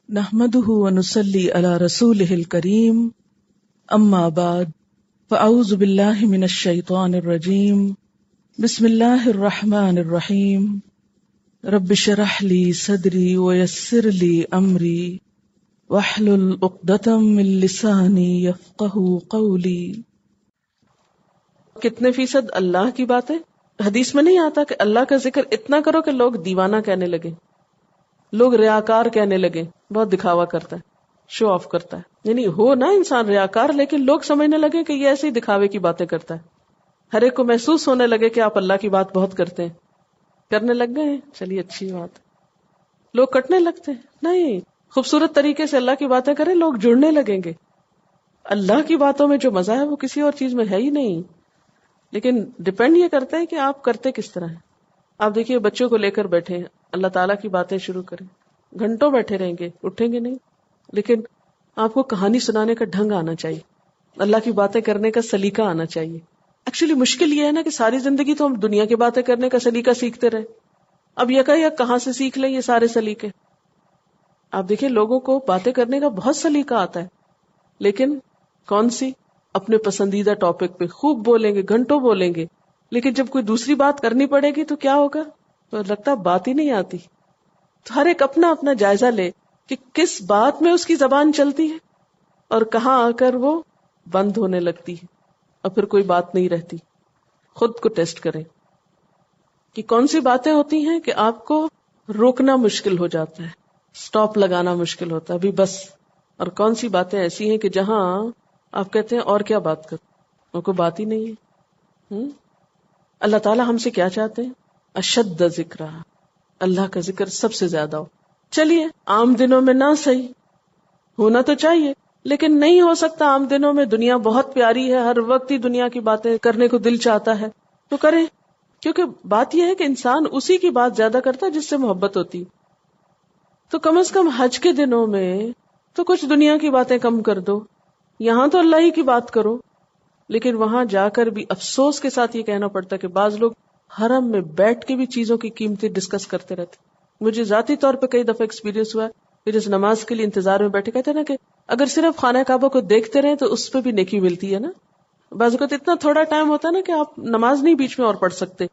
نحمده ونصلي على رسوله الكريم اما بعد فاعوذ بالله من الشيطان الرجيم بسم الله الرحمن الرحيم رب اشرح لي صدري ويسر لي امري واحلل عقدة من لساني يفقهوا قولي۔ کتنے فیصد اللہ کی باتیں؟ حدیث میں نہیں آتا کہ اللہ کا ذکر اتنا کرو کہ لوگ دیوانہ کہنے لگے، لوگ ریاکار کہنے لگے، بہت دکھاوا کرتا ہے، شو آف کرتا ہے، یعنی ہو نا انسان ریاکار لیکن لوگ سمجھنے لگے کہ یہ ایسے ہی دکھاوے کی باتیں کرتا ہے، ہر ایک کو محسوس ہونے لگے کہ آپ اللہ کی بات بہت کرتے ہیں، کرنے لگ گئے ہیں، چلیے اچھی بات، لوگ کٹنے لگتے ہیں، نہیں، خوبصورت طریقے سے اللہ کی باتیں کریں، لوگ جڑنے لگیں گے۔ اللہ کی باتوں میں جو مزہ ہے وہ کسی اور چیز میں ہے ہی نہیں، لیکن ڈپینڈ یہ کرتا ہے کہ آپ کرتے کس طرح ہیں۔ آپ دیکھیے بچوں کو لے کر بیٹھے ہیں، اللہ تعالیٰ کی باتیں شروع کریں، گھنٹوں بیٹھے رہیں گے، اٹھیں گے نہیں، لیکن آپ کو کہانی سنانے کا ڈھنگ آنا چاہیے، اللہ کی باتیں کرنے کا سلیقہ آنا چاہیے۔ ایکچولی مشکل یہ ہے نا کہ ساری زندگی تو ہم دنیا کی باتیں کرنے کا سلیقہ سیکھتے رہے، اب یک کہاں سے سیکھ لیں یہ سارے سلیقے؟ آپ دیکھیں لوگوں کو باتیں کرنے کا بہت سلیقہ آتا ہے، لیکن کون سی؟ اپنے پسندیدہ ٹاپک پہ خوب بولیں گے، گھنٹوں بولیں گے، لیکن جب کوئی دوسری بات کرنی پڑے گی تو کیا ہوگا؟ تو لگتا ہے بات ہی نہیں آتی۔ تو ہر ایک اپنا اپنا جائزہ لے کہ کس بات میں اس کی زبان چلتی ہے اور کہاں آ کر وہ بند ہونے لگتی ہے اور پھر کوئی بات نہیں رہتی۔ خود کو ٹیسٹ کریں کہ کون سی باتیں ہوتی ہیں کہ آپ کو روکنا مشکل ہو جاتا ہے، سٹاپ لگانا مشکل ہوتا ہے، ابھی بس، اور کون سی باتیں ایسی ہیں کہ جہاں آپ کہتے ہیں اور کیا بات کریں، اور کوئی بات ہی نہیں ہے۔ اللہ تعالیٰ ہم سے کیا چاہتے ہیں؟ اشد ذکر، اللہ کا ذکر سب سے زیادہ ہو۔ چلیے عام دنوں میں نہ صحیح ہونا تو چاہیے، لیکن نہیں ہو سکتا عام دنوں میں، دنیا بہت پیاری ہے، ہر وقت ہی دنیا کی باتیں کرنے کو دل چاہتا ہے تو کریں، کیونکہ بات یہ ہے کہ انسان اسی کی بات زیادہ کرتا ہے جس سے محبت ہوتی، تو کم از کم حج کے دنوں میں تو کچھ دنیا کی باتیں کم کر دو، یہاں تو اللہ ہی کی بات کرو۔ لیکن وہاں جا کر بھی افسوس کے ساتھ یہ کہنا پڑتا ہے کہ بعض لوگ حرم میں بیٹھ کے بھی چیزوں کی قیمتیں ڈسکس کرتے رہتے۔ مجھے ذاتی طور پہ کئی دفعہ ایکسپیرینس ہوا کہ جس نماز کے لیے انتظار میں بیٹھے، کہتے ہیں نا کہ اگر صرف خانہ کعبہ کو دیکھتے رہیں تو اس پہ بھی نیکی ملتی ہے نا۔ بعض اوقات اتنا تھوڑا ٹائم ہوتا ہے نا کہ آپ نماز نہیں بیچ میں اور پڑھ سکتے،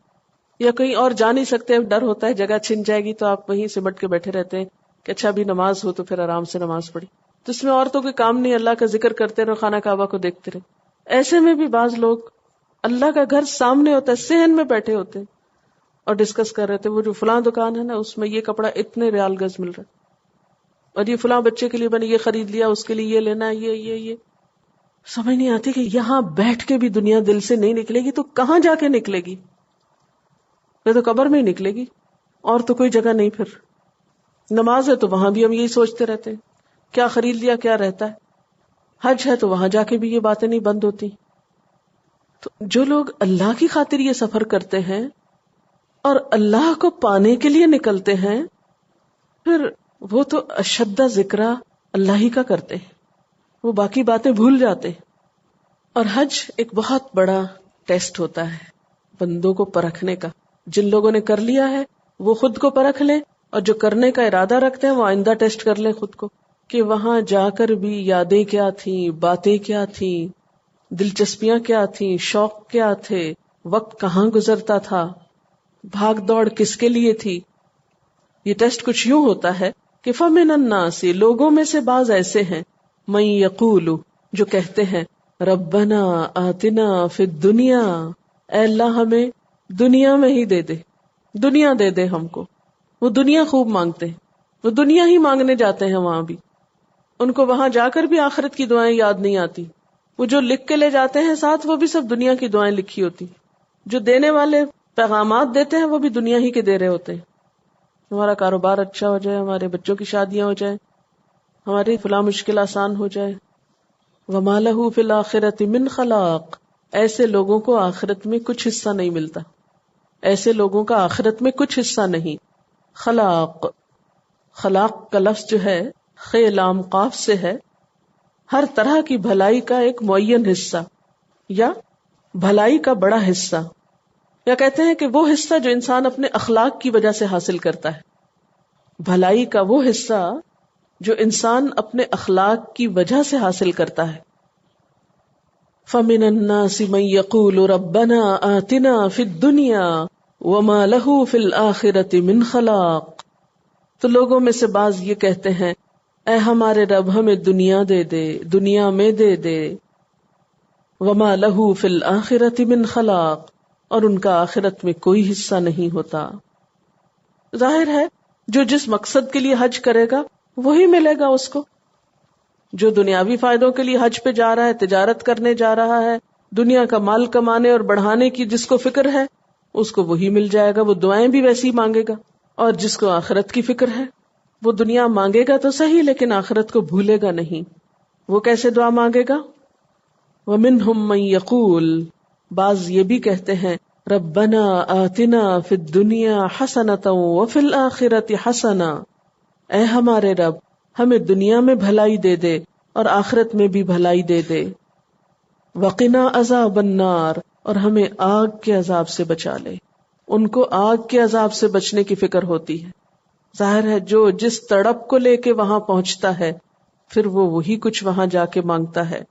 یا کہیں اور جا نہیں سکتے، ڈر ہوتا ہے جگہ چھن جائے گی، تو آپ وہیں سمٹ کے بیٹھے رہتے ہیں کہ اچھا ابھی نماز ہو تو پھر آرام سے نماز پڑھی، تو اس میں اور تو کوئی کام نہیں، اللہ کا ذکر کرتے رہو، خانہ کعبہ کو دیکھتے رہے۔ ایسے میں بھی بعض لوگ اللہ کا گھر سامنے ہوتا ہے، صحن میں بیٹھے ہوتے ہیں اور ڈسکس کر رہے تھے، وہ جو فلاں دکان ہے نا اس میں یہ کپڑا اتنے ریال گز مل رہا ہے، اور یہ فلاں بچے کے لیے میں نے یہ خرید لیا، اس کے لیے یہ لینا ہے، یہ سمجھ نہیں آتی کہ یہاں بیٹھ کے بھی دنیا دل سے نہیں نکلے گی تو کہاں جا کے نکلے گی؟ یہ تو قبر میں ہی نکلے گی، اور تو کوئی جگہ نہیں۔ پھر نماز ہے تو وہاں بھی ہم یہی سوچتے رہتے ہیں کیا خرید لیا، کیا رہتا ہے۔ حج ہے تو وہاں جا کے بھی یہ باتیں نہیں بند ہوتی۔ تو جو لوگ اللہ کی خاطر یہ سفر کرتے ہیں اور اللہ کو پانے کے لیے نکلتے ہیں، پھر وہ تو اشد ذکرہ اللہ ہی کا کرتے ہیں، وہ باقی باتیں بھول جاتے ہیں۔ اور حج ایک بہت بڑا ٹیسٹ ہوتا ہے بندوں کو پرکھنے کا۔ جن لوگوں نے کر لیا ہے وہ خود کو پرکھ لیں، اور جو کرنے کا ارادہ رکھتے ہیں وہ آئندہ ٹیسٹ کر لیں خود کو کہ وہاں جا کر بھی یادیں کیا تھیں، باتیں کیا تھیں، دلچسپیاں کیا تھیں، شوق کیا تھے، وقت کہاں گزرتا تھا، بھاگ دوڑ کس کے لیے تھی۔ یہ ٹیسٹ کچھ یوں ہوتا ہے کہ فَمِنَ النَّاسِ، لوگوں میں سے بعض ایسے ہیں، مَن یقول، جو کہتے ہیں ربنا آتنا فی الدنیا، اے اللہ ہمیں دنیا میں ہی دے دے، دنیا دے دے ہم کو۔ وہ دنیا خوب مانگتے ہیں، وہ دنیا ہی مانگنے جاتے ہیں وہاں بھی، ان کو وہاں جا کر بھی آخرت کی دعائیں یاد نہیں آتی۔ وہ جو لکھ کے لے جاتے ہیں ساتھ وہ بھی سب دنیا کی دعائیں لکھی ہوتی، جو دینے والے پیغامات دیتے ہیں وہ بھی دنیا ہی کے دے رہے ہوتے ہیں۔ ہمارا کاروبار اچھا ہو جائے، ہمارے بچوں کی شادیاں ہو جائیں، ہماری فلاں مشکل آسان ہو جائے۔ وَمَا لَهُ فِي الْآخِرَةِ مِنْ خَلَاقٍ، ایسے لوگوں کو آخرت میں کچھ حصہ نہیں ملتا، ایسے لوگوں کا آخرت میں کچھ حصہ نہیں۔ خلاق، خلاق کا لفظ جو ہے خ لام قاف سے ہے، ہر طرح کی بھلائی کا ایک معین حصہ یا بھلائی کا بڑا حصہ، یا کہتے ہیں کہ وہ حصہ جو انسان اپنے اخلاق کی وجہ سے حاصل کرتا ہے، بھلائی کا وہ حصہ جو انسان اپنے اخلاق کی وجہ سے حاصل کرتا ہے. فَمِنَ النَّاسِ مَن يَقُولُ رَبَّنَا آتِنَا فِي الدُّنْيَا وَمَا لَهُ فِي الْآخِرَةِ مِنْ خَلَاقٍ. تو لوگوں میں سے بعض یہ کہتے ہیں اے ہمارے رب ہمیں دنیا دے دے، دنیا میں دے دے. وَمَا لَهُ فِي الْآخِرَةِ مِنْ خَلَاقٍ، اور ان کا آخرت میں کوئی حصہ نہیں ہوتا. ظاہر ہے جو جس مقصد کے لیے حج کرے گا وہی ملے گا اس کو. جو دنیاوی فائدوں کے لیے حج پہ جا رہا ہے، تجارت کرنے جا رہا ہے، دنیا کا مال کمانے اور بڑھانے کی جس کو فکر ہے اس کو وہی مل جائے گا، وہ دعائیں بھی ویسی مانگے گا. اور جس کو آخرت کی فکر ہے وہ دنیا مانگے گا تو صحیح لیکن آخرت کو بھولے گا نہیں. وہ کیسے دعا مانگے گا؟ وَمِنْهُمْ مَن يَقُولُ، بعض یہ بھی کہتے ہیں ربنا آتنا فی الدنیا حسنۃ وفی الآخرۃ حسنہ، اے ہمارے رب ہمیں دنیا میں بھلائی دے دے اور آخرت میں بھی بھلائی دے دے. وقنا عذاب النار، اور ہمیں آگ کے عذاب سے بچا لے. ان کو آگ کے عذاب سے بچنے کی فکر ہوتی ہے. ظاہر ہے جو جس تڑپ کو لے کے وہاں پہنچتا ہے پھر وہ وہی کچھ وہاں جا کے مانگتا ہے.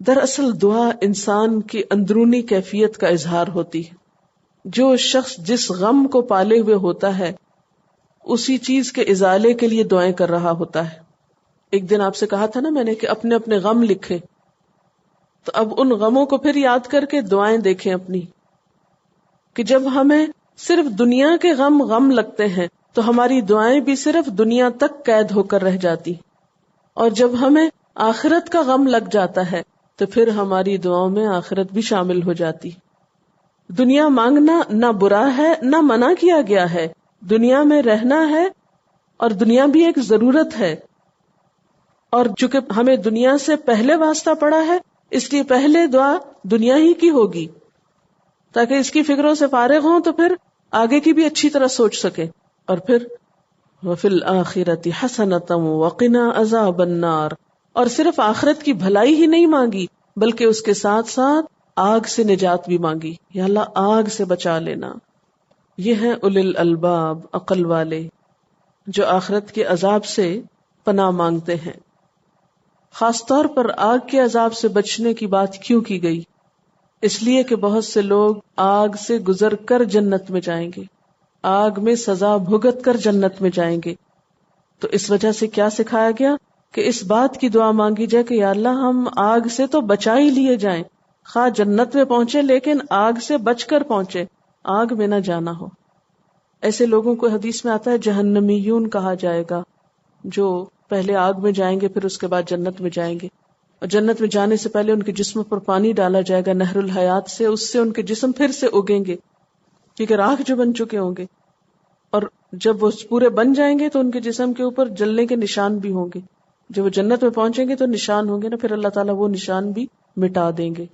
دراصل دعا انسان کی اندرونی کیفیت کا اظہار ہوتی ہے. جو شخص جس غم کو پالے ہوئے ہوتا ہے اسی چیز کے ازالے کے لیے دعائیں کر رہا ہوتا ہے. ایک دن آپ سے کہا تھا نا میں نے کہ اپنے اپنے غم لکھیں، تو اب ان غموں کو پھر یاد کر کے دعائیں دیکھیں اپنی، کہ جب ہمیں صرف دنیا کے غم لگتے ہیں تو ہماری دعائیں بھی صرف دنیا تک قید ہو کر رہ جاتی، اور جب ہمیں آخرت کا غم لگ جاتا ہے تو پھر ہماری دعاؤں میں آخرت بھی شامل ہو جاتی. دنیا مانگنا نہ برا ہے نہ منع کیا گیا ہے، دنیا میں رہنا ہے اور دنیا بھی ایک ضرورت ہے. اور چونکہ ہمیں دنیا سے پہلے واسطہ پڑا ہے اس لیے پہلے دعا دنیا ہی کی ہوگی تاکہ اس کی فکروں سے فارغ ہوں تو پھر آگے کی بھی اچھی طرح سوچ سکیں. اور پھر وَفِي الْآخِرَةِ حَسَنَةً وَقِنَا عَذَابَ النَّارِ، اور صرف آخرت کی بھلائی ہی نہیں مانگی بلکہ اس کے ساتھ ساتھ آگ سے نجات بھی مانگی، یا اللہ آگ سے بچا لینا. یہ ہیں اولی الالباب، عقل والے، جو آخرت کے عذاب سے پناہ مانگتے ہیں. خاص طور پر آگ کے عذاب سے بچنے کی بات کیوں کی گئی؟ اس لیے کہ بہت سے لوگ آگ سے گزر کر جنت میں جائیں گے، آگ میں سزا بھگت کر جنت میں جائیں گے. تو اس وجہ سے کیا سکھایا گیا کہ اس بات کی دعا مانگی جائے کہ یا اللہ ہم آگ سے تو بچا ہی لیے جائیں، خواہ جنت میں پہنچے لیکن آگ سے بچ کر پہنچے، آگ میں نہ جانا ہو. ایسے لوگوں کو حدیث میں آتا ہے جہنمیون کہا جائے گا، جو پہلے آگ میں جائیں گے پھر اس کے بعد جنت میں جائیں گے. اور جنت میں جانے سے پہلے ان کے جسم پر پانی ڈالا جائے گا نہر الحیات سے، اس سے ان کے جسم پھر سے اگیں گے کیونکہ راکھ جو بن چکے ہوں گے. اور جب وہ پورے بن جائیں گے تو ان کے جسم کے اوپر جلنے کے نشان بھی ہوں گے. جب وہ جنت میں پہنچیں گے تو نشان ہوں گے نا، پھر اللہ تعالیٰ وہ نشان بھی مٹا دیں گے.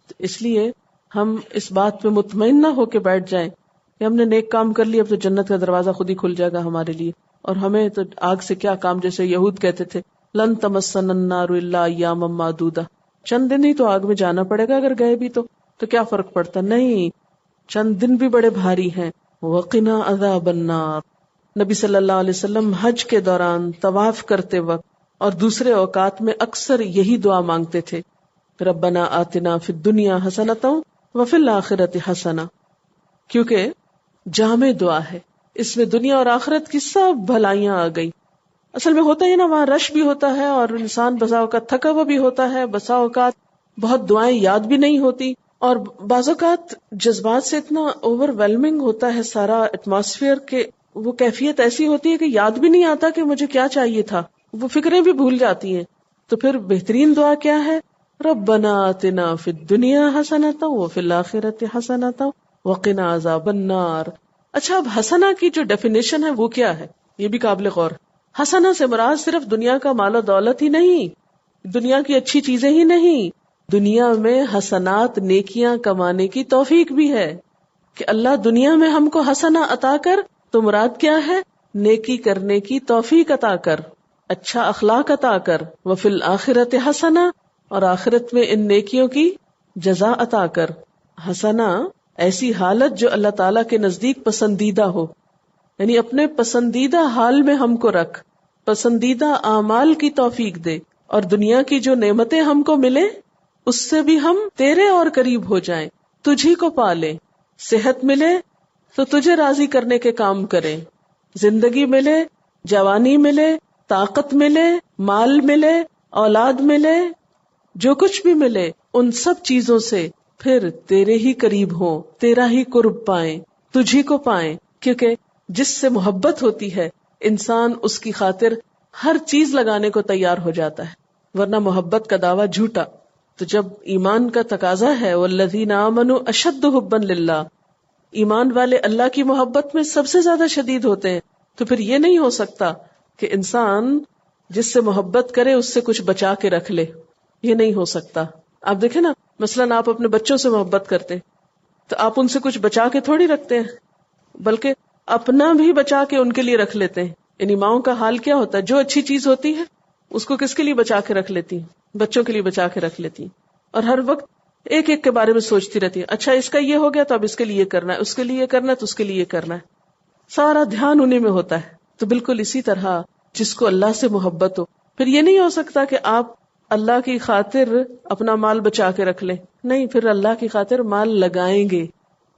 تو اس لیے ہم اس بات پہ مطمئن نہ ہو کے بیٹھ جائیں کہ ہم نے نیک کام کر لیا اب تو جنت کا دروازہ خود ہی کھل جائے گا ہمارے لیے، اور ہمیں تو آگ سے کیا کام. جیسے یہود کہتے تھے لن تمسنا النار الا ایاما معدودہ، چند دن ہی تو آگ میں جانا پڑے گا، اگر گئے بھی تو کیا فرق پڑتا. نہیں، چند دن بھی بڑے بھاری ہیں. وقنا عذاب النار. نبی صلی اللہ علیہ وسلم حج کے دوران طواف کرتے وقت اور دوسرے اوقات میں اکثر یہی دعا مانگتے تھے، ربنا آتنا فی الدنیا حسنۃ وفی الآخرۃ حسنہ، کیونکہ جامع دعا ہے، اس میں دنیا اور آخرت کی سب بھلائیاں آ گئی. اصل میں ہوتا ہے نا، وہاں رش بھی ہوتا ہے اور انسان بسا اوقات تھکا ہوا بھی ہوتا ہے، بسا اوقات بہت دعائیں یاد بھی نہیں ہوتی، اور بعض اوقات جذبات سے اتنا اوور ویلمنگ ہوتا ہے سارا ایٹماسفیئر کہ وہ کیفیت ایسی ہوتی ہے کہ یاد بھی نہیں آتا کہ مجھے کیا چاہیے تھا، وہ فکریں بھی بھول جاتی ہیں. تو پھر بہترین دعا کیا ہے؟ ربنا آتنا فی الدنیا حسنۃ وفی الآخرۃ حسنۃ وقنا عذاب النار. اچھا، اب حسنہ کی جو ڈیفینیشن ہے وہ کیا ہے؟ یہ بھی قابل غور. حسنہ سے مراد صرف دنیا کا مال و دولت ہی نہیں، دنیا کی اچھی چیزیں ہی نہیں، دنیا میں حسنات نیکیاں کمانے کی توفیق بھی ہے کہ اللہ دنیا میں ہم کو حسنہ عطا کر. تو مراد کیا ہے؟ نیکی کرنے کی توفیق عطا کر، اچھا اخلاق عطا کر. وفی الآخرۃ حسنہ، اور آخرت میں ان نیکیوں کی جزا عطا کر. حسنہ ایسی حالت جو اللہ تعالیٰ کے نزدیک پسندیدہ ہو، یعنی اپنے پسندیدہ حال میں ہم کو رکھ. پسندیدہ اعمال کی توفیق دے، اور دنیا کی جو نعمتیں ہم کو ملے اس سے بھی ہم تیرے اور قریب ہو جائیں، تجھی کو پالیں، صحت ملے تو تجھے راضی کرنے کے کام کریں، زندگی ملے، جوانی ملے، طاقت ملے، مال ملے، اولاد ملے، جو کچھ بھی ملے ان سب چیزوں سے پھر تیرے ہی قریب ہوں، تیرا ہی قرب پائیں، تجھی کو پائیں، کیونکہ جس سے محبت ہوتی ہے انسان اس کی خاطر ہر چیز لگانے کو تیار ہو جاتا ہے، ورنہ محبت کا دعویٰ جھوٹا۔ تو جب ایمان کا تقاضا ہے والذین آمنوا اشد حبا للہ، ایمان والے اللہ کی محبت میں سب سے زیادہ شدید ہوتے ہیں، تو پھر یہ نہیں ہو سکتا کہ انسان جس سے محبت کرے اس سے کچھ بچا کے رکھ لے، یہ نہیں ہو سکتا۔ آپ دیکھیں نا، مثلاً آپ اپنے بچوں سے محبت کرتے تو آپ ان سے کچھ بچا کے تھوڑی رکھتے ہیں، بلکہ اپنا بھی بچا کے ان کے لیے رکھ لیتے ہیں۔ یعنی ماؤں کا حال کیا ہوتا ہے، جو اچھی چیز ہوتی ہے اس کو کس کے لیے بچا کے رکھ لیتی ہیں، بچوں کے لیے بچا کے رکھ لیتی ہیں، اور ہر وقت ایک ایک کے بارے میں سوچتی رہتی ہے، اچھا اس کا یہ ہو گیا تو اب اس کے لیے کرنا ہے، اس کے لیے کرنا ہے تو اس کے لیے کرنا ہے، سارا دھیان انہیں میں ہوتا ہے۔ تو بالکل اسی طرح جس کو اللہ سے محبت ہو، پھر یہ نہیں ہو سکتا کہ آپ اللہ کی خاطر اپنا مال بچا کے رکھ لیں، نہیں، پھر اللہ کی خاطر مال لگائیں گے،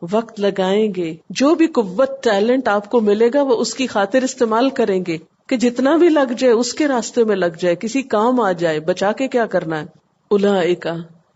وقت لگائیں گے، جو بھی قوت ٹیلنٹ آپ کو ملے گا وہ اس کی خاطر استعمال کریں گے کہ جتنا بھی لگ جائے اس کے راستے میں لگ جائے، کسی کام آ جائے، بچا کے کیا کرنا ہے۔ اولئک،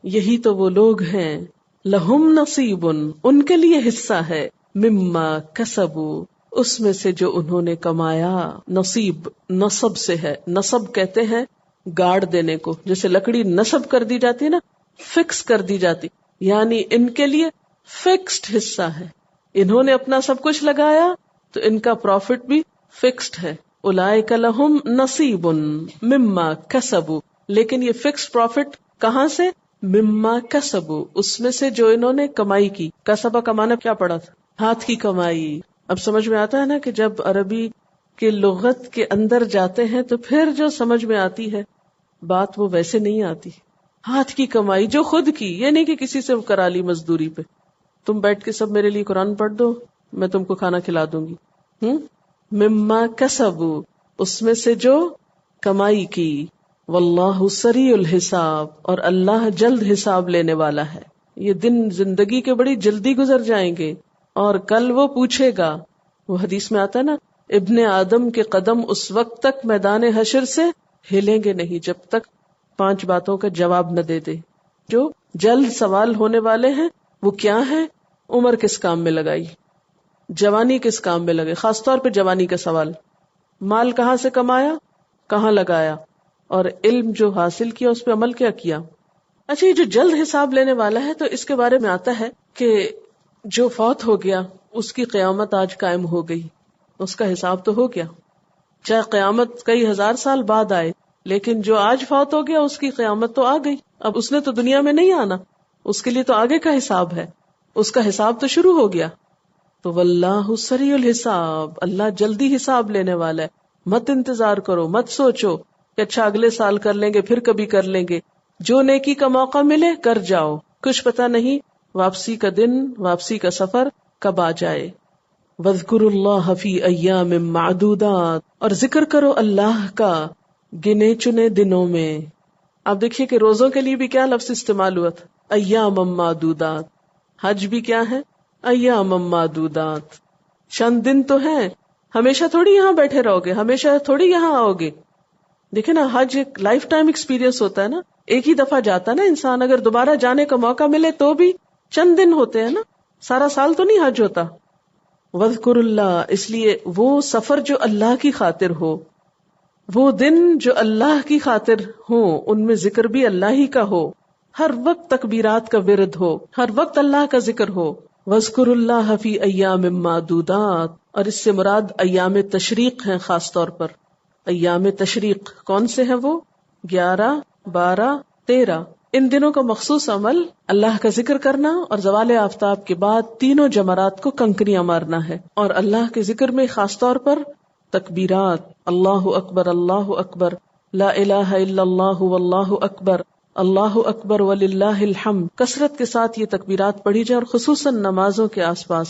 یہی تو وہ لوگ ہیں، لہم نصیب، ان کے لیے حصہ ہے، مما کسبوا، اس میں سے جو انہوں نے کمایا۔ نصیب نصب سے ہے، نصب کہتے ہیں گاڑ دینے کو، جیسے لکڑی نصب کر دی جاتی ہے نا، فکس کر دی جاتی، یعنی ان کے لیے فکسڈ حصہ ہے، انہوں نے اپنا سب کچھ لگایا تو ان کا پروفٹ بھی فکسڈ ہے۔ اولئک لہم نصیب مما کسبوا، لیکن یہ فکسڈ پروفٹ کہاں سے؟ مما کسبوا، اس میں سے جو انہوں نے کمائی کی۔ کسبہ کمانا کیا پڑا تھا؟ ہاتھ کی کمائی۔ اب سمجھ میں آتا ہے نا کہ جب عربی کے لغت کے اندر جاتے ہیں تو پھر جو سمجھ میں آتی ہے بات وہ ویسے نہیں آتی۔ ہاتھ کی کمائی جو خود کی، یہ نہیں کہ کسی سے کرا لی مزدوری پہ، تم بیٹھ کے سب میرے لیے قرآن پڑھ دو، میں تم کو کھانا کھلا دوں گی۔ مما کسبوا، اس میں سے جو کمائی کی۔ واللہ سریع الحساب، اور اللہ جلد حساب لینے والا ہے۔ یہ دن زندگی کے بڑی جلدی گزر جائیں گے اور کل وہ پوچھے گا۔ وہ حدیث میں آتا ہے نا، ابن آدم کے قدم اس وقت تک میدان حشر سے ہلیں گے نہیں جب تک 5 باتوں کا جواب نہ دے دے۔ جو جلد سوال ہونے والے ہیں وہ کیا ہے؟ عمر کس کام میں لگائی، جوانی کس کام میں لگے، خاص طور پہ جوانی کا سوال، مال کہاں سے کمایا، کہاں لگایا، اور علم جو حاصل کیا اس پہ عمل کیا کیا۔ اچھا، یہ جو جلد حساب لینے والا ہے تو اس کے بارے میں آتا ہے کہ جو فوت ہو گیا اس کی قیامت آج قائم ہو گئی، اس کا حساب تو ہو گیا، چاہے قیامت کئی ہزار سال بعد آئے، لیکن جو آج فوت ہو گیا اس کی قیامت تو آ گئی۔ اب اس نے تو دنیا میں نہیں آنا، اس کے لیے تو آگے کا حساب ہے، اس کا حساب تو شروع ہو گیا۔ تو واللہ سریع الحساب، اللہ جلدی حساب لینے والا ہے۔ مت انتظار کرو، مت سوچو کہ اچھا اگلے سال کر لیں گے، پھر کبھی کر لیں گے، جو نیکی کا موقع ملے کر جاؤ، کچھ پتہ نہیں واپسی کا دن، واپسی کا سفر کب آ جائے۔ وَاذْكُرُوا اللَّهَ فِي أَيَّامٍ مَّعْدُودَاتٍ، اور ذکر کرو اللہ کا گنے چنے دنوں میں۔ آپ دیکھیے کہ روزوں کے لیے بھی کیا لفظ استعمال ہوا تھا، ایام معدودات۔ حج بھی کیا ہے، ایام معدودات، چند دن تو ہیں، ہمیشہ تھوڑی یہاں بیٹھے رہو گے، ہمیشہ تھوڑی یہاں آؤ گے۔ دیکھیں نا، حج ایک لائف ٹائم ایکسپیرینس ہوتا ہے نا، ایک ہی دفعہ جاتا ہے نا انسان، اگر دوبارہ جانے کا موقع ملے تو بھی چند دن ہوتے ہیں نا، سارا سال تو نہیں حج ہوتا۔ وَاذْكُرُوا اللَّهَ، اس لیے وہ سفر جو اللہ کی خاطر ہو، وہ دن جو اللہ کی خاطر ہوں، ان میں ذکر بھی اللہ ہی کا ہو، ہر وقت تکبیرات کا ورد ہو، ہر وقت اللہ کا ذکر ہو۔ وَاذْكُرُوا اللَّهَ فِي أَيَّامٍ مَّعْدُودَاتٍ، اور اس سے مراد ایام تشریق ہیں، خاص طور پر ایام تشریق کون سے ہیں؟ وہ 11، 12، 13، ان دنوں کا مخصوص عمل اللہ کا ذکر کرنا اور زوال آفتاب کے بعد تینوں جمرات کو کنکریاں مارنا ہے، اور اللہ کے ذکر میں خاص طور پر تکبیرات، اللہ اکبر، اللہ اکبر، لا الہ الا اللہ واللہ اکبر، اللہ اکبر وللہ الحمد، کثرت کے ساتھ یہ تکبیرات پڑھی جائے، اور خصوصاً نمازوں کے آس پاس،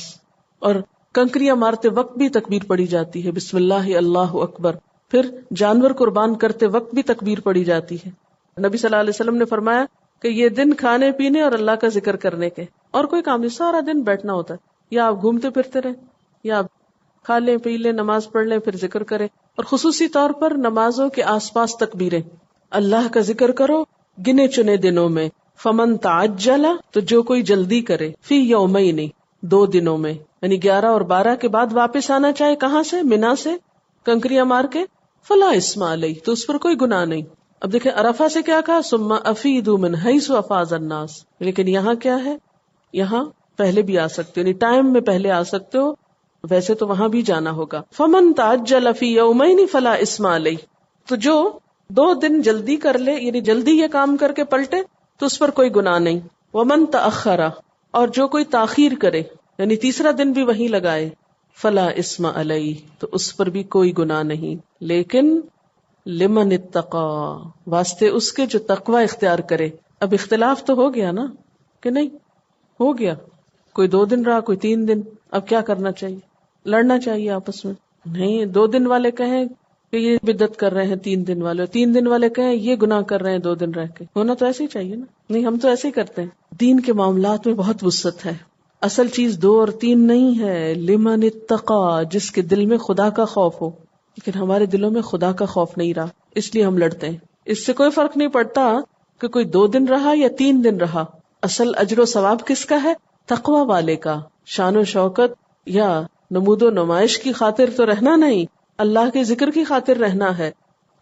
اور کنکریاں مارتے وقت بھی تکبیر پڑھی جاتی ہے، بسم اللہ اللہ اکبر، پھر جانور قربان کرتے وقت بھی تکبیر پڑی جاتی ہے. نبی صلی اللہ علیہ وسلم نے فرمایا کہ یہ دن کھانے پینے اور اللہ کا ذکر کرنے کے، اور کوئی کام نہیں. سارا دن بیٹھنا ہوتا ہے، یا آپ گھومتے پھرتے رہیں، یا آپ کھا لیں پی لیں، نماز پڑھ لیں، پھر ذکر کریں. اور خصوصی طور پر نمازوں کے آس پاس تکبیریں، اللہ کا ذکر کرو گنے چنے دنوں میں. فمن تعجل، تو جو کوئی جلدی کرے، فی یومین، 2 دنوں میں، یعنی 11 اور 12 کے بعد واپس آنا چاہے. کہاں سے؟ منا سے کنکریاں مار کے. فلا اسم علیہ، تو اس پر کوئی گناہ نہیں. اب دیکھیں عرفہ سے کیا کہا؟ ثم افیدوا من حیث افاض الناس. لیکن یہاں کیا ہے؟ یہاں پہلے بھی آ سکتے ہو، یعنی ٹائم میں پہلے آ سکتے ہو. ویسے تو وہاں بھی جانا ہوگا. فمن تعجل فی یومین فلا اسم علیہ، تو جو 2 دن جلدی کر لے، یعنی جلدی یہ کام کر کے پلٹے، تو اس پر کوئی گناہ نہیں. ومن تأخر، اور جو کوئی تاخیر کرے، یعنی تیسرا دن بھی وہیں لگائے، فلا اسم علیہ، تو اس پر بھی کوئی گناہ نہیں. لیکن لمن اتقا، واسطے اس کے جو تقوی اختیار کرے. اب اختلاف تو ہو گیا نا کہ نہیں؟ ہو گیا. کوئی 2 دن رہا، کوئی 3 دن. اب کیا کرنا چاہیے؟ لڑنا چاہیے آپس میں؟ نہیں. 2 دن والے کہیں کہ یہ بدعت کر رہے ہیں، 3 دن والے 3 دن والے کہیں یہ گناہ کر رہے ہیں 2 دن رہ کے. ہونا تو ایسے ہی چاہیے نا. نہیں، ہم تو ایسے ہی کرتے ہیں. دین کے معاملات میں بہت وسعت ہے. اصل چیز 2 اور 3 نہیں ہے. لمن اتقا، جس کے دل میں خدا کا خوف ہو. لیکن ہمارے دلوں میں خدا کا خوف نہیں رہا، اس لیے ہم لڑتے ہیں. اس سے کوئی فرق نہیں پڑتا کہ کوئی 2 دن رہا یا 3 دن رہا. اصل اجر و ثواب کس کا ہے؟ تقوی والے کا. شان و شوکت یا نمود و نمائش کی خاطر تو رہنا نہیں، اللہ کے ذکر کی خاطر رہنا ہے.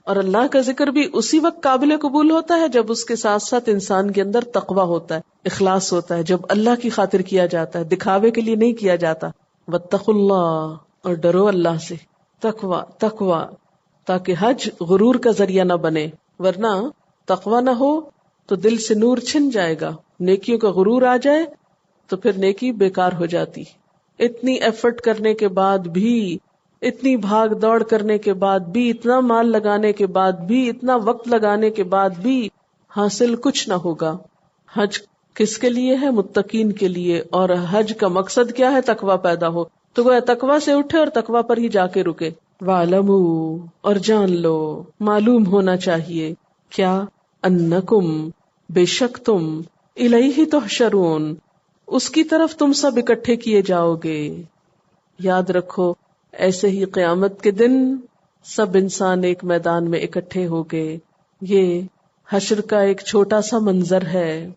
اور اللہ کا ذکر بھی اسی وقت قابل قبول ہوتا ہے جب اس کے ساتھ ساتھ انسان کے اندر تقوی ہوتا ہے، اخلاص ہوتا ہے، جب اللہ کی خاطر کیا جاتا ہے، دکھاوے کے لیے نہیں کیا جاتا. واتقوا اللہ، اور ڈرو اللہ سے. تقوی تاکہ حج غرور کا ذریعہ نہ بنے. ورنہ تقوی نہ ہو تو دل سے نور چھن جائے گا، نیکیوں کا غرور آ جائے تو پھر نیکی بیکار ہو جاتی. اتنی ایفرٹ کرنے کے بعد بھی، اتنی بھاگ دوڑ کرنے کے بعد بھی، اتنا مال لگانے کے بعد بھی، اتنا وقت لگانے کے بعد بھی حاصل کچھ نہ ہوگا. حج کس کے لیے ہے؟ متقین کے لیے. اور حج کا مقصد کیا ہے؟ تقوی پیدا ہو. تو وہ تقوی سے اٹھے اور تقوی پر ہی جا کے رکے. وَاعْلَمُوا، اور جان لو، معلوم ہونا چاہیے. کیا؟ انکم، بے شک تم، الیہ تحشرون، اس کی طرف تم سب اکٹھے کیے جاؤ گے. یاد رکھو، ایسے ہی قیامت کے دن سب انسان ایک میدان میں اکٹھے ہو گئے. یہ حشر کا ایک چھوٹا سا منظر ہے.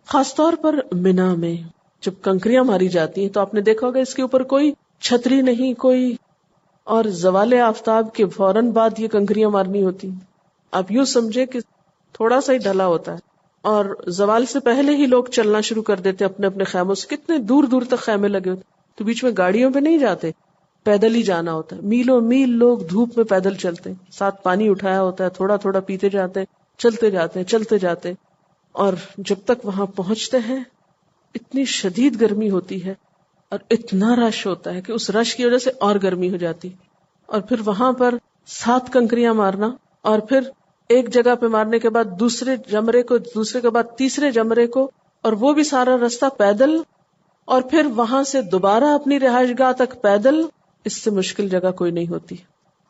خاص طور پر منا میں جب کنکریاں ماری جاتی ہیں تو آپ نے دیکھا ہوگا اس کے اوپر کوئی چھتری نہیں، کوئی، اور زوال آفتاب کے فوراً بعد یہ کنکریاں مارنی ہوتی. آپ یوں سمجھے کہ تھوڑا سا ہی ڈھلا ہوتا ہے اور زوال سے پہلے ہی لوگ چلنا شروع کر دیتے اپنے اپنے خیموں سے. کتنے دور دور تک خیمے لگے ہوتے، تو بیچ میں گاڑیوں پہ نہیں جاتے، پیدل ہی جانا ہوتا ہے. میلوں میل لوگ دھوپ میں پیدل چلتے ہیں، ساتھ پانی اٹھایا ہوتا ہے، تھوڑا تھوڑا پیتے جاتے ہیں، چلتے جاتے ہیں چلتے جاتے ہیں. اور جب تک وہاں پہنچتے ہیں اتنی شدید گرمی ہوتی ہے اور اتنا رش ہوتا ہے کہ اس رش کی وجہ سے اور گرمی ہو جاتی. اور پھر وہاں پر 7 کنکریاں مارنا، اور پھر ایک جگہ پہ مارنے کے بعد دوسرے جمرے کو، دوسرے کے بعد تیسرے جمرے کو، اور وہ بھی سارا راستہ پیدل، اور پھر وہاں سے دوبارہ اپنی رہائش گاہ تک پیدل. اس سے مشکل جگہ کوئی نہیں ہوتی.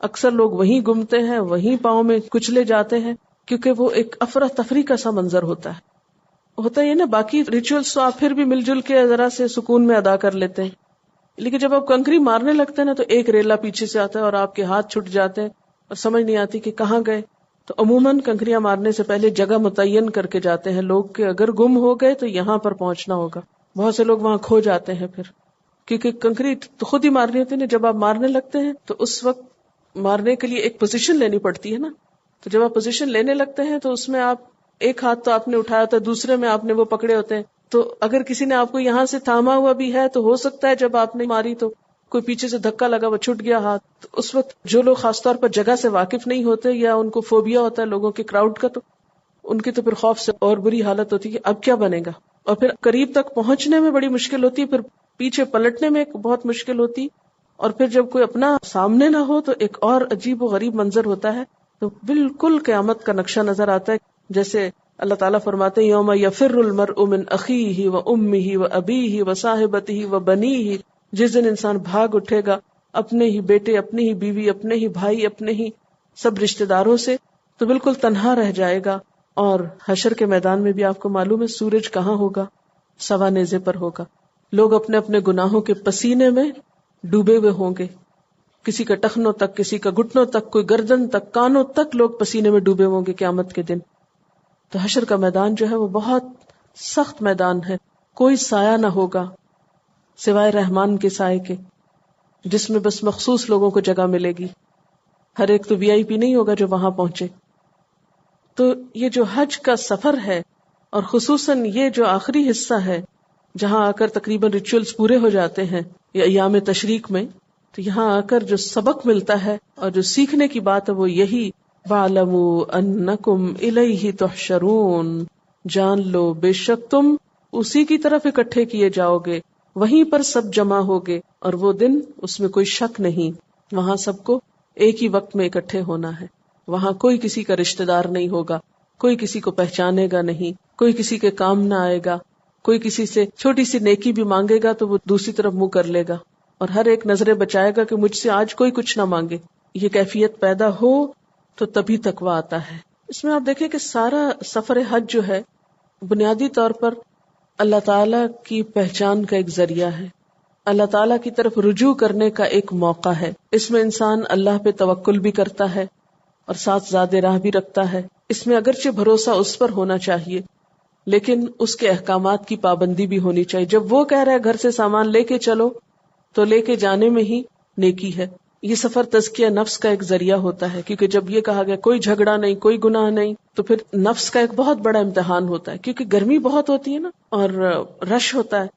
اکثر لوگ وہیں گمتے ہیں، وہیں پاؤں میں کچلے جاتے ہیں، کیونکہ وہ ایک افراتفری کا سا منظر ہوتا ہے. یہ نا باقی ریچولز تو آپ پھر بھی مل جل کے ذرا سے سکون میں ادا کر لیتے ہیں، لیکن جب آپ کنکری مارنے لگتے ہیں نا تو ایک ریلا پیچھے سے آتا ہے اور آپ کے ہاتھ چھٹ جاتے ہیں اور سمجھ نہیں آتی کہ کہاں گئے. تو عموماً کنکریاں مارنے سے پہلے جگہ متعین کر کے جاتے ہیں لوگ کہ اگر گم ہو گئے تو یہاں پر پہنچنا ہوگا. بہت سے لوگ وہاں کھو جاتے ہیں پھر، کیونکہ کنکری تو خود ہی مارنی ہوتی ہے نا. جب آپ مارنے لگتے ہیں تو اس وقت مارنے کے لیے ایک پوزیشن لینی پڑتی ہے نا. تو جب آپ پوزیشن لینے لگتے ہیں تو اس میں آپ ایک ہاتھ تو آپ نے اٹھایا ہوتا ہے، دوسرے میں آپ نے وہ پکڑے ہوتے ہیں. تو اگر کسی نے آپ کو یہاں سے تھاما ہوا بھی ہے تو ہو سکتا ہے جب آپ نے ماری تو کوئی پیچھے سے دھکا لگا، وہ چھٹ گیا ہاتھ. تو اس وقت جو لوگ خاص طور پر جگہ سے واقف نہیں ہوتے یا ان کو فوبیا ہوتا ہے لوگوں کے کراؤڈ کا، تو ان کی تو پھر خوف سے اور بری حالت ہوتی ہے کہ اب کیا بنے گا. اور پھر قریب تک پہنچنے میں بڑی مشکل ہوتی ہے، پھر پیچھے پلٹنے میں بہت مشکل ہوتی. اور پھر جب کوئی اپنا سامنے نہ ہو تو ایک اور عجیب و غریب منظر ہوتا ہے. تو بالکل قیامت کا نقشہ نظر آتا ہے. جیسے اللہ تعالیٰ فرماتے ہیں یوم یفر المرء من اخیہ و امہ و ابیہ و صاحبتہ و بنیہ، جس دن انسان بھاگ اٹھے گا اپنے ہی بیٹے، اپنی ہی بیوی، اپنے ہی بھائی، اپنے ہی سب رشتہ داروں سے، تو بالکل تنہا رہ جائے گا. اور حشر کے میدان میں بھی آپ کو معلوم ہے سورج کہاں ہوگا؟ سوا نیزے پر ہوگا. لوگ اپنے اپنے گناہوں کے پسینے میں ڈوبے ہوئے ہوں گے. کسی کا ٹخنوں تک، کسی کا گھٹنوں تک، کوئی گردن تک، کانوں تک لوگ پسینے میں ڈوبے ہوں گے قیامت کے دن. تو حشر کا میدان جو ہے وہ بہت سخت میدان ہے. کوئی سایہ نہ ہوگا سوائے رحمان کے سائے کے، جس میں بس مخصوص لوگوں کو جگہ ملے گی. ہر ایک تو VIP نہیں ہوگا جو وہاں پہنچے. تو یہ جو حج کا سفر ہے، اور خصوصاً یہ جو آخری حصہ ہے جہاں آ کر تقریباً ریچولز پورے ہو جاتے ہیں یا ایام تشریق میں، تو یہاں آ کر جو سبق ملتا ہے اور جو سیکھنے کی بات ہے وہ یہی، وَاعْلَمُوا أَنَّكُمْ إِلَيْهِ تُحْشَرُونَ، جان لو بے شک تم اسی کی طرف اکٹھے کیے جاؤ گے، وہیں پر سب جمع ہوگے. اور وہ دن، اس میں کوئی شک نہیں، وہاں سب کو ایک ہی وقت میں اکٹھے ہونا ہے. وہاں کوئی کسی کا رشتہ دار نہیں ہوگا، کوئی کسی کو پہچانے گا نہیں، کوئی کسی کے کام نہ آئے گا. کوئی کسی سے چھوٹی سی نیکی بھی مانگے گا تو وہ دوسری طرف منہ کر لے گا، اور ہر ایک نظریں بچائے گا کہ مجھ سے آج کوئی کچھ نہ مانگے. یہ کیفیت پیدا ہو تو تبھی تقویٰ آتا ہے. اس میں آپ دیکھیں کہ سارا سفر حج جو ہے بنیادی طور پر اللہ تعالی کی پہچان کا ایک ذریعہ ہے، اللہ تعالیٰ کی طرف رجوع کرنے کا ایک موقع ہے. اس میں انسان اللہ پہ توکل بھی کرتا ہے اور ساتھ زاد راہ بھی رکھتا ہے. اس میں اگرچہ بھروسہ اس پر ہونا چاہیے، لیکن اس کے احکامات کی پابندی بھی ہونی چاہیے. جب وہ کہہ رہا ہے گھر سے سامان لے کے چلو، تو لے کے جانے میں ہی نیکی ہے. یہ سفر تزکیہ نفس کا ایک ذریعہ ہوتا ہے، کیونکہ جب یہ کہا گیا کوئی جھگڑا نہیں، کوئی گناہ نہیں، تو پھر نفس کا ایک بہت بڑا امتحان ہوتا ہے، کیونکہ گرمی بہت ہوتی ہے نا، اور رش ہوتا ہے،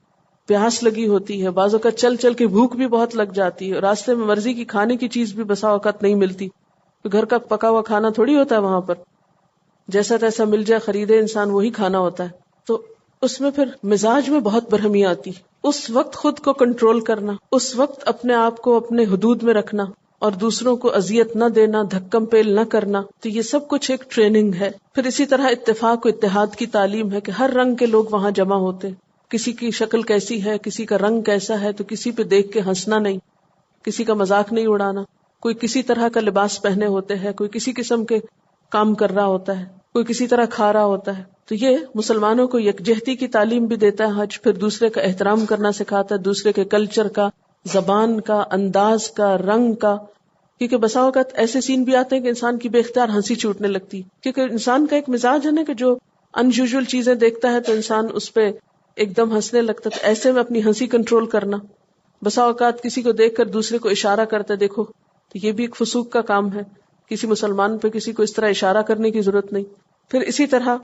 پیاس لگی ہوتی ہے، بعض اوقات چل چل کے بھوک بھی بہت لگ جاتی ہے، راستے میں مرضی کی کھانے کی چیز بھی بسا اوقات نہیں ملتی. تو گھر کا پکا ہوا کھانا تھوڑی ہوتا ہے وہاں پر، جیسا تیسا مل جائے خریدے انسان وہی کھانا ہوتا ہے. تو اس میں پھر مزاج میں بہت برہمی آتی. اس وقت خود کو کنٹرول کرنا، اس وقت اپنے آپ کو اپنے حدود میں رکھنا اور دوسروں کو اذیت نہ دینا، دھکم پیل نہ کرنا، تو یہ سب کچھ ایک ٹریننگ ہے. پھر اسی طرح اتفاق و اتحاد کی تعلیم ہے کہ ہر رنگ کے لوگ وہاں جمع ہوتے. کسی کی شکل کیسی ہے، کسی کا رنگ کیسا ہے، تو کسی پہ دیکھ کے ہنسنا نہیں، کسی کا مذاق نہیں اڑانا. کوئی کسی طرح کا لباس پہنے ہوتے ہیں، کوئی کسی قسم کے کام کر رہا ہوتا ہے، کوئی کسی طرح کھا رہا ہوتا ہے. تو یہ مسلمانوں کو یکجہتی کی تعلیم بھی دیتا ہے حج. پھر دوسرے کا احترام کرنا سکھاتا ہے، دوسرے کے کلچر کا، زبان کا، انداز کا، رنگ کا. کیونکہ بسا اوقات ایسے سین بھی آتے ہیں کہ انسان کی بے اختیار ہنسی چھوٹنے لگتی، کیونکہ انسان کا ایک مزاج ہے نا کہ جو ان یوزول چیزیں دیکھتا ہے تو انسان اس پہ ایک دم ہنسنے لگتا ہے. ایسے میں اپنی ہنسی کنٹرول کرنا. بسا اوقات کسی کو دیکھ کر دوسرے کو اشارہ کرتا ہے دیکھو، تو یہ بھی ایک فسوق کا کام ہے. کسی مسلمان پہ کسی کو اس طرح اشارہ کرنے کی ضرورت نہیں. پھر اسی طرح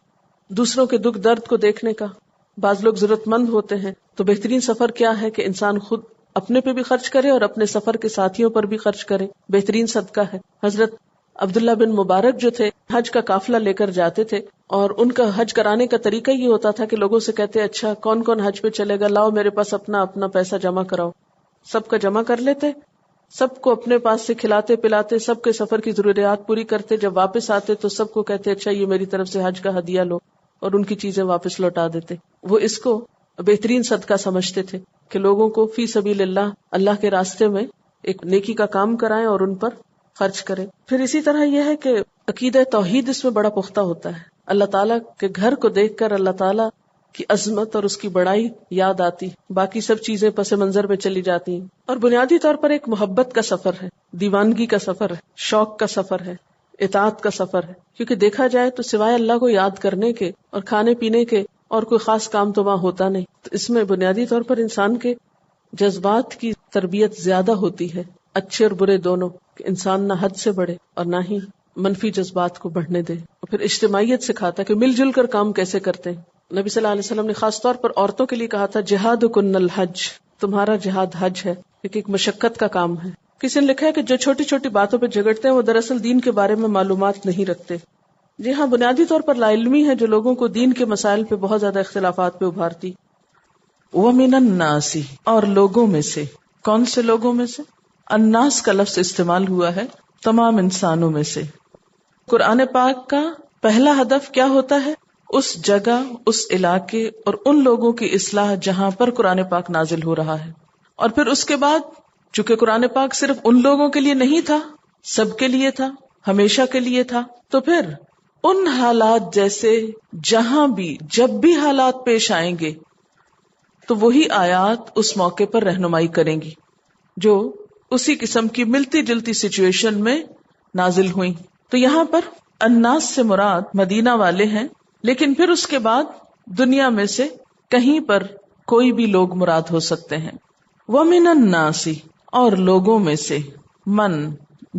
دوسروں کے دکھ درد کو دیکھنے کا. بعض لوگ ضرورت مند ہوتے ہیں، تو بہترین سفر کیا ہے کہ انسان خود اپنے پہ بھی خرچ کرے اور اپنے سفر کے ساتھیوں پر بھی خرچ کرے. بہترین صدقہ ہے. حضرت عبداللہ بن مبارک جو تھے حج کا قافلہ لے کر جاتے تھے، اور ان کا حج کرانے کا طریقہ یہ ہوتا تھا کہ لوگوں سے کہتے اچھا کون کون حج پہ چلے گا، لاؤ میرے پاس اپنا اپنا پیسہ جمع کراؤ. سب کا جمع کر لیتے، سب کو اپنے پاس سے کھلاتے پلاتے، سب کے سفر کی ضروریات پوری کرتے. جب واپس آتے تو سب کو کہتے اچھا یہ میری طرف سے حج کا ہدیہ لو، اور ان کی چیزیں واپس لوٹا دیتے. وہ اس کو بہترین صدقہ سمجھتے تھے کہ لوگوں کو فی سبیل اللہ، اللہ کے راستے میں ایک نیکی کا کام کرائیں اور ان پر خرچ کریں. پھر اسی طرح یہ ہے کہ عقیدہ توحید اس میں بڑا پختہ ہوتا ہے. اللہ تعالیٰ کے گھر کو دیکھ کر اللہ تعالیٰ کی عظمت اور اس کی بڑائی یاد آتی، باقی سب چیزیں پس منظر میں چلی جاتی ہیں. اور بنیادی طور پر ایک محبت کا سفر ہے، دیوانگی کا سفر ہے، شوق کا سفر ہے، اطاعت کا سفر ہے. کیونکہ دیکھا جائے تو سوائے اللہ کو یاد کرنے کے اور کھانے پینے کے اور کوئی خاص کام تو وہاں ہوتا نہیں. تو اس میں بنیادی طور پر انسان کے جذبات کی تربیت زیادہ ہوتی ہے، اچھے اور برے دونوں، کہ انسان نہ حد سے بڑھے اور نہ ہی منفی جذبات کو بڑھنے دے. اور پھر اجتماعیت سکھاتا ہے کہ مل جل کر کام کیسے کرتے ہیں. نبی صلی اللہ علیہ وسلم نے خاص طور پر عورتوں کے لیے کہا تھا جہادکن الحج، تمہارا جہاد حج ہے، کیونکہ ایک مشقت کا کام ہے. کسی نے لکھا ہے کہ جو چھوٹی چھوٹی باتوں پہ جھگڑتے ہیں وہ دراصل دین کے بارے میں معلومات نہیں رکھتے. جی ہاں، بنیادی طور پر لا علمی ہے جو لوگوں کو دین کے مسائل پہ بہت زیادہ اختلافات پہ ابھارتی. وَمِنَ النَّاسِ، اور لوگوں میں سے. کون سے لوگوں میں سے؟ الناس کا لفظ استعمال ہوا ہے تمام انسانوں میں سے. قرآن پاک کا پہلا ہدف کیا ہوتا ہے؟ اس جگہ، اس علاقے اور ان لوگوں کی اصلاح جہاں پر قرآن پاک نازل ہو رہا ہے. اور پھر اس کے بعد چونکہ قرآن پاک صرف ان لوگوں کے لیے نہیں تھا، سب کے لیے تھا، ہمیشہ کے لیے تھا، تو پھر ان حالات جیسے جہاں بھی جب بھی حالات پیش آئیں گے تو وہی آیات اس موقع پر رہنمائی کریں گی جو اسی قسم کی ملتی جلتی سچویشن میں نازل ہوئی. تو یہاں پر الناس سے مراد مدینہ والے ہیں، لیکن پھر اس کے بعد دنیا میں سے کہیں پر کوئی بھی لوگ مراد ہو سکتے ہیں. وَمِنَ النَّاسِ اور لوگوں میں سے من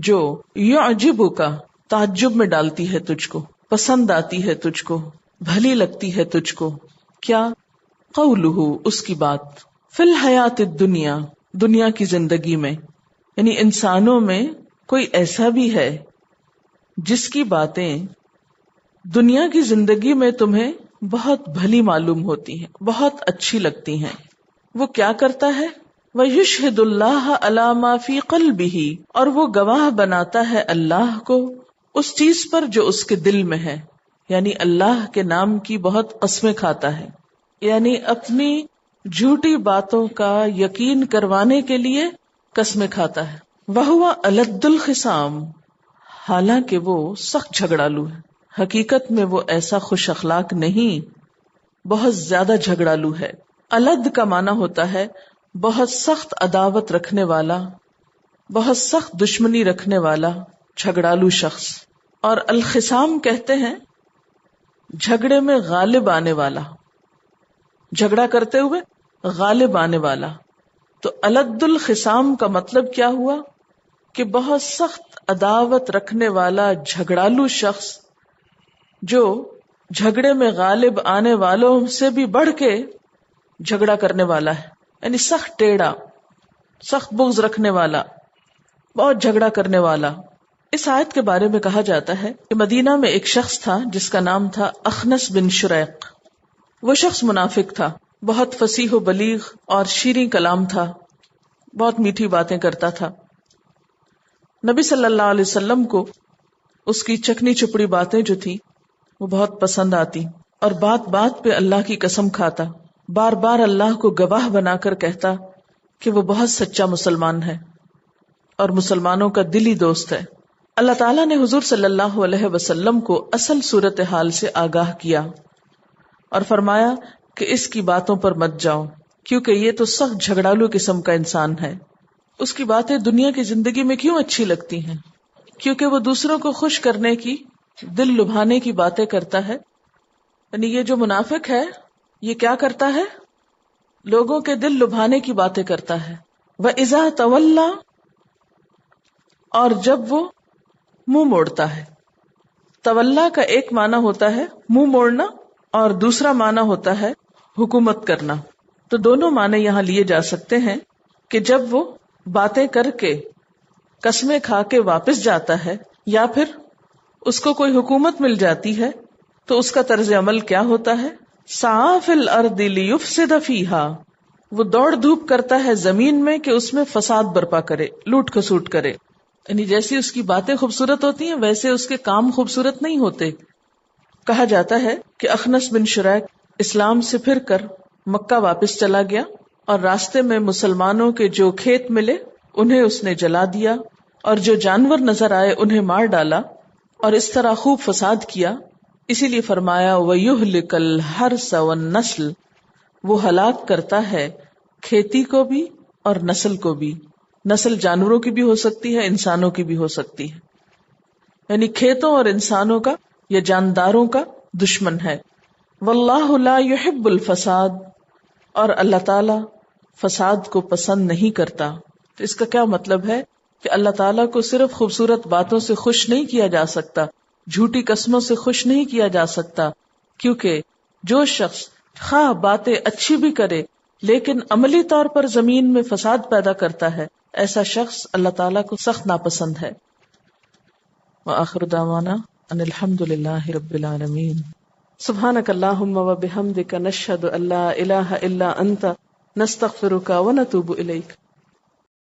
جو یعجبک تعجب میں ڈالتی ہے تجھ کو، پسند آتی ہے تجھ کو، بھلی لگتی ہے تجھ کو. کیا؟ قولہ اس کی بات، فی الحیات الدنیا دنیا کی زندگی میں، یعنی انسانوں میں کوئی ایسا بھی ہے جس کی باتیں دنیا کی زندگی میں تمہیں بہت بھلی معلوم ہوتی ہیں، بہت اچھی لگتی ہیں. وہ کیا کرتا ہے؟ وَيُشْهِدُ اللَّهَ عَلَى مَا فِي قَلْبِهِ اور وہ گواہ بناتا ہے اللہ کو اس چیز پر جو اس کے دل میں ہے، یعنی اللہ کے نام کی بہت قسمیں کھاتا ہے، یعنی اپنی جھوٹی باتوں کا یقین کروانے کے لیے قسمیں کھاتا ہے. وَهُوَ أَلَدُّ الْخِصَامِ حالانکہ وہ سخت جھگڑالو ہے، حقیقت میں وہ ایسا خوش اخلاق نہیں، بہت زیادہ جھگڑالو ہے. الد کا معنی ہوتا ہے بہت سخت عداوت رکھنے والا، بہت سخت دشمنی رکھنے والا، جھگڑالو شخص. اور الخصام کہتے ہیں جھگڑے میں غالب آنے والا، جھگڑا کرتے ہوئے غالب آنے والا. تو الد الخصام کا مطلب کیا ہوا کہ بہت سخت عداوت رکھنے والا جھگڑالو شخص جو جھگڑے میں غالب آنے والوں سے بھی بڑھ کے جھگڑا کرنے والا ہے، یعنی سخت ٹیڑھا، سخت بغض رکھنے والا، بہت جھگڑا کرنے والا. اس آیت کے بارے میں کہا جاتا ہے کہ مدینہ میں ایک شخص تھا جس کا نام تھا اخنس بن شریق. وہ شخص منافق تھا، بہت فصیح و بلیغ اور شیریں کلام تھا، بہت میٹھی باتیں کرتا تھا. نبی صلی اللہ علیہ وسلم کو اس کی چکنی چپڑی باتیں جو تھی وہ بہت پسند آتی، اور بات بات پہ اللہ کی قسم کھاتا، بار بار اللہ کو گواہ بنا کر کہتا کہ وہ بہت سچا مسلمان ہے اور مسلمانوں کا دلی دوست ہے. اللہ تعالیٰ نے حضور صلی اللہ علیہ وسلم کو اصل صورتحال سے آگاہ کیا اور فرمایا کہ اس کی باتوں پر مت جاؤ، کیونکہ یہ تو سخت جھگڑالو قسم کا انسان ہے. اس کی باتیں دنیا کی زندگی میں کیوں اچھی لگتی ہیں؟ کیونکہ وہ دوسروں کو خوش کرنے کی، دل لبھانے کی باتیں کرتا ہے. یعنی یہ جو منافق ہے یہ کیا کرتا ہے؟ لوگوں کے دل لبھانے کی باتیں کرتا ہے. وَإِذَا تَوَلَّى اور جب وہ منہ موڑتا ہے. تولا کا ایک معنی ہوتا ہے منہ موڑنا اور دوسرا معنی ہوتا ہے حکومت کرنا. تو دونوں معنی یہاں لیے جا سکتے ہیں کہ جب وہ باتیں کر کے قسمیں کھا کے واپس جاتا ہے یا پھر اس کو کوئی حکومت مل جاتی ہے تو اس کا طرز عمل کیا ہوتا ہے؟ سعی فی الارض لیفسد فیہا وہ دوڑ دھوپ کرتا ہے زمین میں کہ اس میں فساد برپا کرے، لوٹ کھسوٹ کرے. یعنی جیسی اس کی باتیں خوبصورت ہوتی ہیں ویسے اس کے کام خوبصورت نہیں ہوتے. کہا جاتا ہے کہ اخنس بن شریق اسلام سے پھر کر مکہ واپس چلا گیا اور راستے میں مسلمانوں کے جو کھیت ملے انہیں اس نے جلا دیا اور جو جانور نظر آئے انہیں مار ڈالا اور اس طرح خوب فساد کیا. اسی لیے فرمایا وَيُهْلِكَ الْحَرْثَ وَالنَّسْلَ وہ ہلاک کرتا ہے کھیتی کو بھی اور نسل کو بھی. نسل جانوروں کی بھی ہو سکتی ہے، انسانوں کی بھی ہو سکتی ہے، یعنی کھیتوں اور انسانوں کا یا جانداروں کا دشمن ہے. وَاللَّهُ لَا يُحِبُّ الْفَسَادَ اور اللہ تعالی فساد کو پسند نہیں کرتا. تو اس کا کیا مطلب ہے کہ اللہ تعالیٰ کو صرف خوبصورت باتوں سے خوش نہیں کیا جا سکتا، جھوٹی قسموں سے خوش نہیں کیا جا سکتا، کیونکہ جو شخص خواہ باتیں اچھی بھی کرے لیکن عملی طور پر زمین میں فساد پیدا کرتا ہے ایسا شخص اللہ تعالیٰ کو سخت ناپسند ہے. وآخر دعوانا ان الحمد للہ رب العالمین. سبحانک اللہم و بحمدک نشہد ان لا الہ الا انت نستغفرک و نتوب الیک.